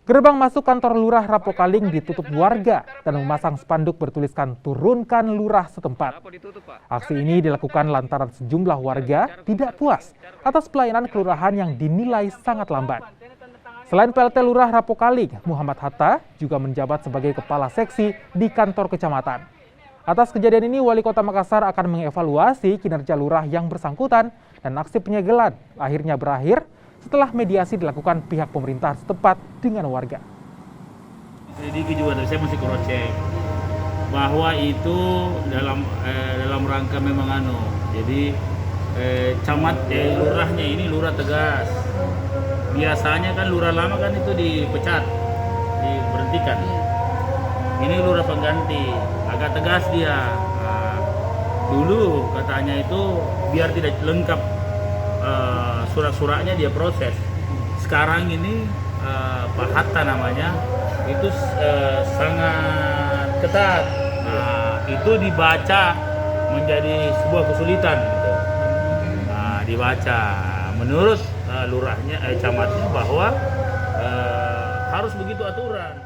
Gerbang masuk kantor Lurah Rapokaling ditutup warga dan memasang spanduk bertuliskan "Turunkan Lurah setempat". Aksi ini dilakukan lantaran sejumlah warga tidak puas atas pelayanan kelurahan yang dinilai sangat lambat. Selain PLT Lurah Rapokaling, Muhammad Hatta juga menjabat sebagai kepala seksi di kantor kecamatan. Atas kejadian ini, Wali Kota Makassar akan mengevaluasi kinerja lurah yang bersangkutan dan aksi penyegelan akhirnya berakhir setelah mediasi dilakukan pihak pemerintah setempat dengan warga. Jadi juga saya masih cross check bahwa itu dalam rangka memang jadi lurahnya ini lurah tegas. Biasanya kan lurah lama kan itu dipecat, diberhentikan. Ini lurah pengganti, agak tegas dia. Dulu katanya itu biar tidak lengkap surat-suratnya dia proses. Sekarang ini Pak Hatta namanya itu sangat ketat. Itu dibaca menjadi sebuah kesulitan gitu. Dibaca menurut lurahnya camatnya bahwa harus begitu aturan.